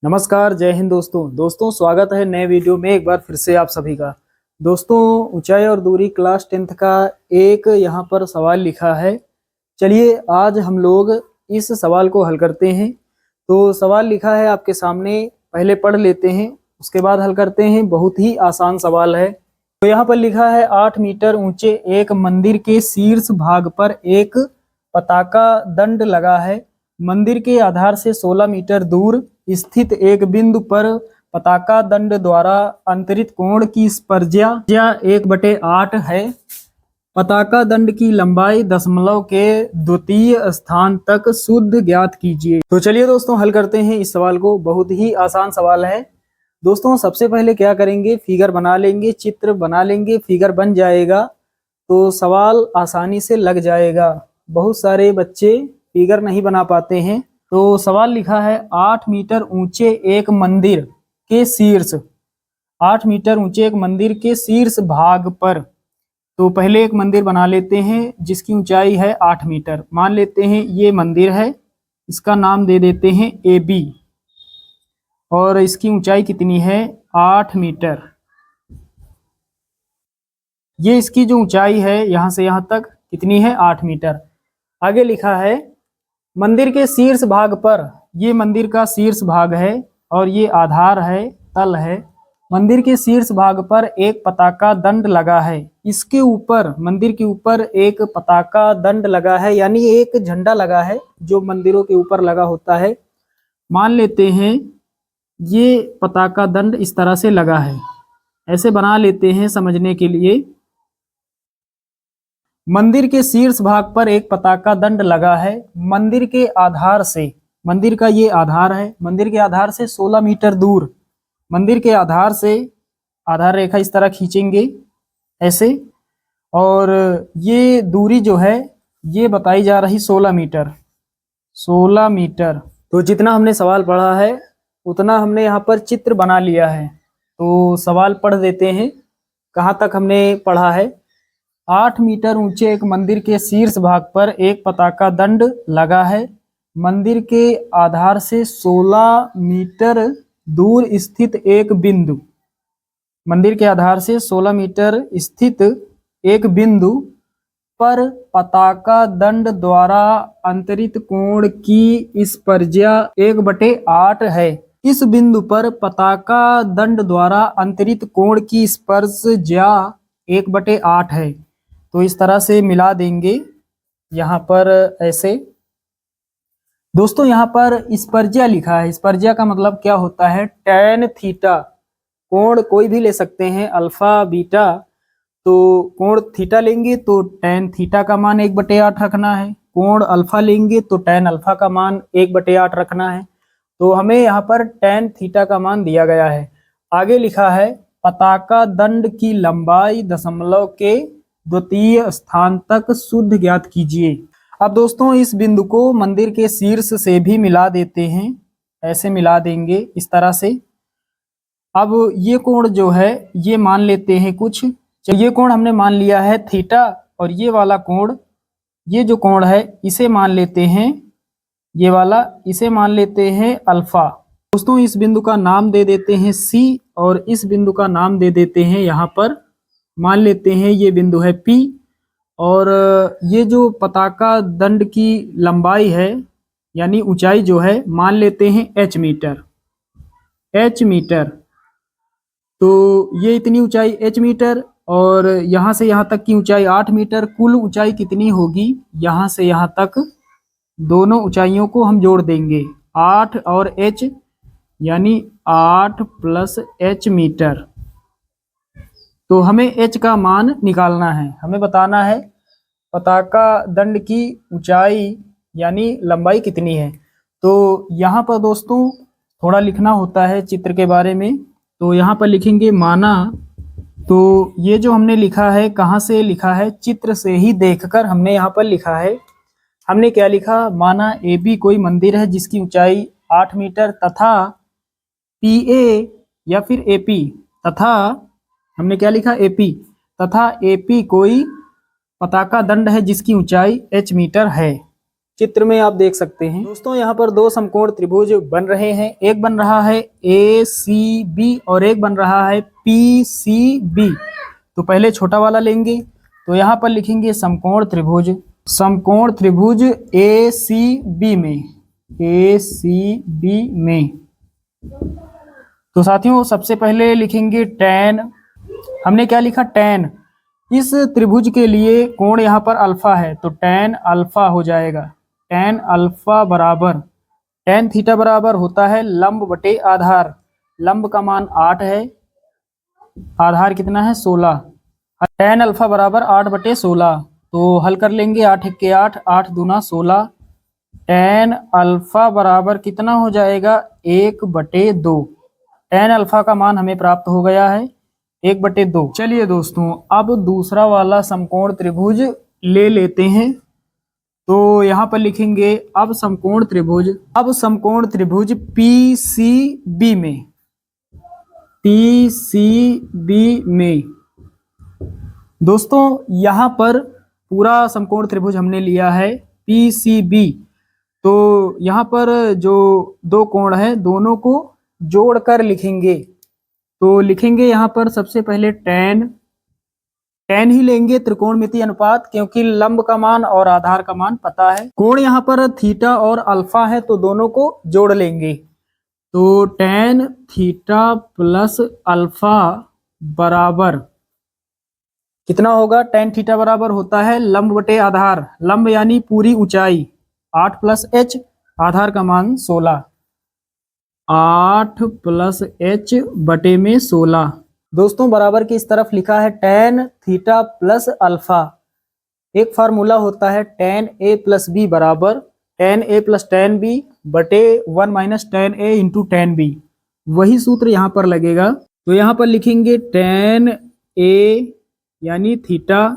नमस्कार, जय हिंद दोस्तों स्वागत है नए वीडियो में एक बार फिर से आप सभी का। दोस्तों, ऊंचाई और दूरी क्लास 10th का एक यहाँ पर सवाल लिखा है। चलिए आज हम लोग इस सवाल को हल करते हैं। तो सवाल लिखा है आपके सामने, पहले पढ़ लेते हैं उसके बाद हल करते हैं। बहुत ही आसान सवाल है। तो यहाँ पर लिखा है 8 मीटर ऊंचे एक मंदिर के शीर्ष भाग पर एक पताका दंड लगा है। मंदिर के आधार से 16 मीटर दूर स्थित एक बिंदु पर पताका दंड द्वारा अंतरित कोण की स्पर्शा 1/8 है। पताका दंड की लंबाई दशमलव के द्वितीय स्थान तक शुद्ध ज्ञात कीजिए। तो चलिए दोस्तों हल करते हैं इस सवाल को। बहुत ही आसान सवाल है दोस्तों। सबसे पहले क्या करेंगे, फिगर बना लेंगे, चित्र बना लेंगे। फिगर बन जाएगा तो सवाल आसानी से लग जाएगा। बहुत सारे बच्चे फिगर नहीं बना पाते हैं। तो सवाल लिखा है 8 मीटर ऊंचे एक मंदिर के शीर्ष 8 मीटर ऊंचे एक मंदिर के शीर्ष भाग पर। तो पहले एक मंदिर बना लेते हैं जिसकी ऊंचाई है 8 मीटर। मान लेते हैं ये मंदिर है, इसका नाम दे देते हैं AB और इसकी ऊंचाई कितनी है 8 मीटर। ये इसकी जो ऊंचाई है यहां से यहां तक कितनी है 8 मीटर। आगे लिखा है मंदिर के शीर्ष भाग पर, ये मंदिर का शीर्ष भाग है और ये आधार है, तल है। मंदिर के शीर्ष भाग पर एक पताका दंड लगा है। इसके ऊपर, मंदिर के ऊपर एक पताका दंड लगा है, यानी एक झंडा लगा है जो मंदिरों के ऊपर लगा होता है। मान लेते हैं ये पताका दंड इस तरह से लगा है। ऐसे बना लेते हैं समझने के लिए। मंदिर के शीर्ष भाग पर एक पताका दंड लगा है। मंदिर के आधार से, मंदिर का ये आधार है, मंदिर के आधार से 16 मीटर दूर, मंदिर के आधार से आधार रेखा इस तरह खींचेंगे ऐसे, और ये दूरी जो है ये बताई जा रही 16 मीटर। 16 मीटर। तो जितना हमने सवाल पढ़ा है उतना हमने यहाँ पर चित्र बना लिया है। तो सवाल पढ़ देते हैं कहाँ तक हमने पढ़ा है। 8 मीटर ऊंचे एक मंदिर के शीर्ष भाग पर एक पताका दंड लगा है। मंदिर के आधार से 16 मीटर दूर स्थित एक बिंदु, मंदिर के आधार से 16 मीटर स्थित एक बिंदु पर पताका दंड द्वारा अंतरित कोण की स्पर्शा 1/8 है। इस बिंदु पर पताका दंड द्वारा अंतरित कोण की स्पर्शा 1/8 है। तो इस तरह से मिला देंगे यहाँ पर ऐसे। दोस्तों यहाँ पर स्पर्शा लिखा है। स्पर्शा का मतलब क्या होता है, टैन थीटा। कोण कोई भी ले सकते हैं, अल्फा बीटा। तो कोण थीटा लेंगे तो टैन थीटा का मान 1/8 रखना है। कोण अल्फा लेंगे तो टैन अल्फा का मान 1/8 रखना है। तो हमें यहाँ पर टैन थीटा का मान दिया गया है। आगे लिखा है पताका दंड की लंबाई दशमलव के द्वितीय स्थान तक शुद्ध ज्ञात कीजिए। अब दोस्तों इस बिंदु को मंदिर के शीर्ष से भी मिला देते हैं। ऐसे मिला देंगे इस तरह से। अब ये कोण जो है ये मान लेते हैं कुछ। ये कोण हमने मान लिया है थीटा, और ये वाला कोण, ये जो कोण है इसे मान लेते हैं, ये वाला इसे मान लेते हैं अल्फा। दोस्तों इस बिंदु का नाम दे देते हैं C और इस बिंदु का नाम दे देते हैं, यहाँ पर मान लेते हैं ये बिंदु है P। और ये जो पताका दंड की लंबाई है यानी ऊंचाई जो है मान लेते हैं H मीटर। H metre. तो ये इतनी ऊंचाई H मीटर और यहाँ से यहाँ तक की ऊंचाई 8 मीटर। कुल ऊंचाई कितनी होगी, यहाँ से यहाँ तक दोनों ऊंचाइयों को हम जोड़ देंगे, 8 और H, यानी 8 + H मीटर। तो हमें H का मान निकालना है। हमें बताना है पताका दंड की ऊंचाई यानी लंबाई कितनी है। तो यहाँ पर दोस्तों थोड़ा लिखना होता है चित्र के बारे में। तो यहाँ पर लिखेंगे माना। तो ये जो हमने लिखा है कहाँ से लिखा है, चित्र से ही देखकर हमने यहाँ पर लिखा है। हमने क्या लिखा, माना AB कोई मंदिर है जिसकी ऊंचाई 8 मीटर तथा PA या फिर AP, तथा हमने क्या लिखा AP, तथा AP कोई पताका दंड है जिसकी ऊंचाई H मीटर है। चित्र में आप देख सकते हैं दोस्तों, यहाँ पर दो समकोण त्रिभुज बन रहे हैं। एक बन रहा है ACB और एक बन रहा है PCB। तो पहले छोटा वाला लेंगे, तो यहाँ पर लिखेंगे समकोण त्रिभुज ACB में। तो साथियों सबसे पहले लिखेंगे tan। हमने क्या लिखा, tan। इस त्रिभुज के लिए कोण यहाँ पर अल्फा है, तो tan अल्फा हो जाएगा। tan अल्फा बराबर tan थीटा बराबर होता है लंब बटे आधार। लंब का मान 8 है, आधार कितना है 16। tan अल्फा बराबर 8 बटे 16। तो हल कर लेंगे, 8 1 के 8, 8 दूना 16। tan अल्फा बराबर कितना हो जाएगा 1 बटे 2। tan अल्फा का मान हमें प्राप्त हो गया है 1 बटे 2। चलिए दोस्तों, अब दूसरा वाला समकोण त्रिभुज ले लेते हैं। तो यहाँ पर लिखेंगे अब समकोण त्रिभुज PCB में। दोस्तों यहाँ पर पूरा समकोण त्रिभुज हमने लिया है PCB। तो यहाँ पर जो दो कोण है दोनों को जोड़कर लिखेंगे। तो लिखेंगे यहाँ पर सबसे पहले tan ही लेंगे, त्रिकोणमितीय अनुपात, क्योंकि लंब का मान और आधार का मान पता है। कोण यहाँ पर थीटा और अल्फा है, तो दोनों को जोड़ लेंगे। तो tan थीटा प्लस अल्फा बराबर कितना होगा, tan थीटा बराबर होता है लंब बटे आधार। लंब यानी पूरी ऊंचाई 8 प्लस h, आधार का मान 16। 8 प्लस h बटे में 16। दोस्तों बराबर की इस तरफ लिखा है tan थीटा प्लस अल्फा। एक फार्मूला होता है tan A प्लस B बराबर tan A plus tan B बटे 1 minus tan A into tan B। वही सूत्र यहाँ पर लगेगा। तो यहाँ पर लिखेंगे tan A यानी थीटा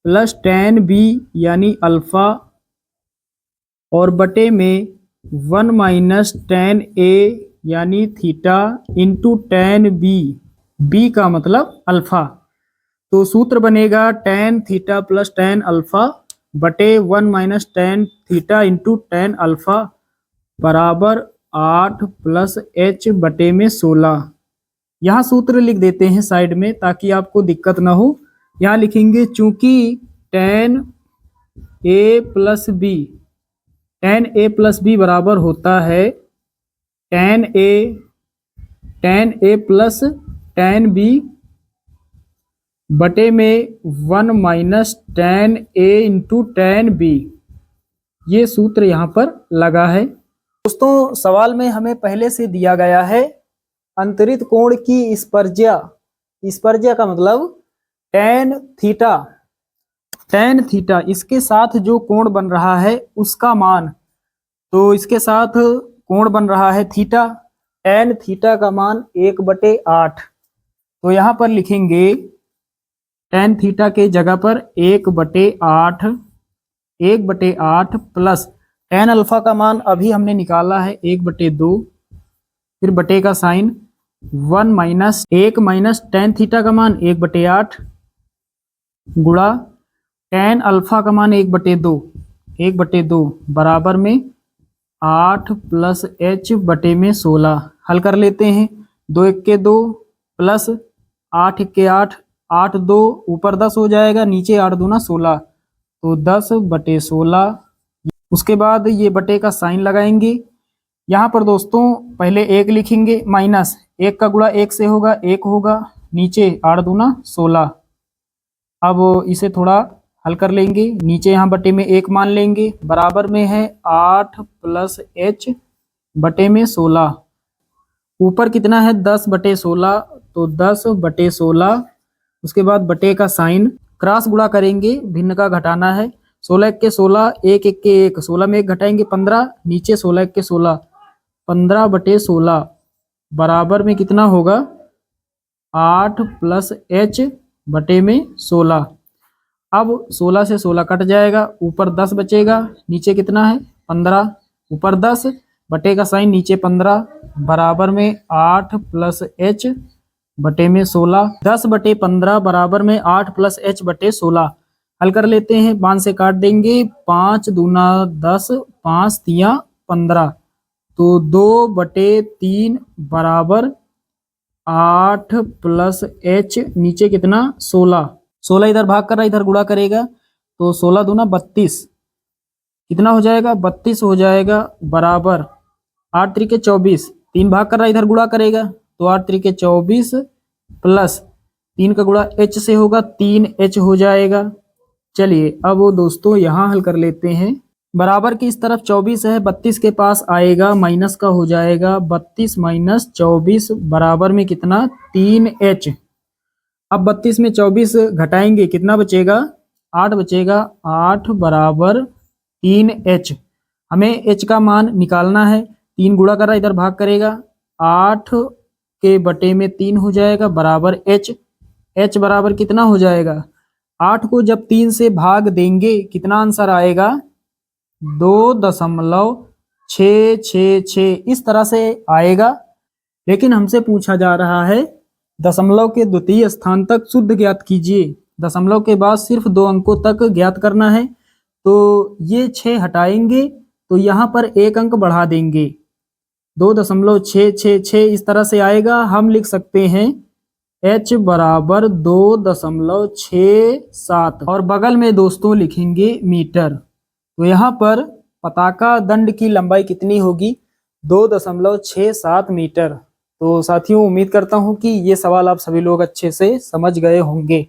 प्लस tan B यानी अल्फा और बटे में 1 माइनस tan A यानी थीटा इंटू tan B का मतलब अल्फा। तो सूत्र बनेगा tan theta plus tan alpha बटे 1 minus tan theta into tan alpha बराबर 8 प्लस h बटे में 16। यहाँ सूत्र लिख देते हैं साइड में ताकि आपको दिक्कत ना हो। यहाँ लिखेंगे चूंकि tan A प्लस B बराबर होता है tan A plus tan B बटे में 1 minus tan A into tan B। ये सूत्र यहाँ पर लगा है। दोस्तों सवाल में हमें पहले से दिया गया है अंतरित कोण की स्पर्ज्या का मतलब tan थीटा इसके साथ जो कोण बन रहा है उसका मान। तो इसके साथ कोण बन रहा है थीटा, tan थीटा का मान 1 बटे 8। तो यहाँ पर लिखेंगे tan थीटा के जगह पर 1 बटे 8 प्लस tan अल्फा का मान अभी हमने निकाला है 1 बटे 2, फिर बटे का sine 1 minus 1 minus tan theta का मान 1 बटे 8 गुणा tan अल्फा का मान 1 बटे 2 बराबर में 8 प्लस h बटे में 16। हल कर लेते हैं, 2 1 के 2 प्लस 8 1 के 8, 8 2 ऊपर 10 हो जाएगा, नीचे 8 दूना 16, तो 10 बटे 16। उसके बाद ये बटे का साइन लगाएंगे। यहाँ पर दोस्तों पहले 1 लिखेंगे, माइनस 1 का गुणा 1 से होगा 1 होगा, नीचे 8 दूना 16। अब इसे थोड़ा हल कर लेंगे, नीचे यहाँ बटे में 1 मान लेंगे, बराबर में है 8 प्लस h बटे में 16। ऊपर कितना है 10 बटे 16, तो 10 बटे 16। उसके बाद बटे का साइन, क्रॉस गुणा करेंगे, भिन्न का घटाना है। 16 1 के 16, 1 1 के 1, 16 में 1 घटाएंगे 15, नीचे 16 1 के 16, 15 बटे 16 बराबर में कितना होगा 8 प्लस h बटे में 16। अब 16 से 16 कट जाएगा, ऊपर 10 बचेगा, नीचे कितना है 15, ऊपर 10 बटे का साइन, नीचे 15 बराबर में 8 प्लस h बटे में 16। 10 बटे 15 बराबर में 8 प्लस h बटे 16। हल कर लेते हैं, 5 से काट देंगे, 5 दूना 10, 5 तिया 15, तो 2/3 बराबर 8 प्लस h, नीचे कितना 16, 16 इधर भाग कर रहा है, इधर गुणा करेगा तो 16 दूना 32, कितना हो जाएगा 32 हो जाएगा, बराबर 8 त्रिके 24, 3 भाग कर रहा है, इधर गुणा करेगा तो 8 त्रिके 24 प्लस 3 का गुणा h से होगा, 3h हो जाएगा। चलिए अब वो दोस्तों यहाँ हल कर लेते हैं। बराबर की इस तरफ 24 है, 32 के पास आएगा, माइनस का हो जाएगा, 32 माइनस 24 बराबर में कितना 3h। अब 32 में 24 घटाएंगे, कितना बचेगा 8 बचेगा, 8 बराबर 3h। हमें h का मान निकालना है, 3 गुणा कर रहा है, इधर भाग करेगा, 8 के बटे में 3 हो जाएगा, बराबर h। h बराबर कितना हो जाएगा, 8 को जब 3 से भाग देंगे कितना आंसर आएगा 2.666, इस तरह से आएगा। लेकिन हमसे पूछा जा रहा है दशमलव के द्वितीय स्थान तक शुद्ध ज्ञात कीजिए, दशमलव के बाद सिर्फ 2 अंकों तक ज्ञात करना है। तो ये 6 हटाएंगे तो यहाँ पर 1 अंक बढ़ा देंगे, 2.666 इस तरह से आएगा। हम लिख सकते हैं h बराबर 2.67 और बगल में दोस्तों लिखेंगे मीटर। तो यहाँ पर पताका दंड की लंबाई कितनी होगी 2.67 मीटर। तो साथियों उम्मीद करता हूँ कि ये सवाल आप सभी लोग अच्छे से समझ गए होंगे।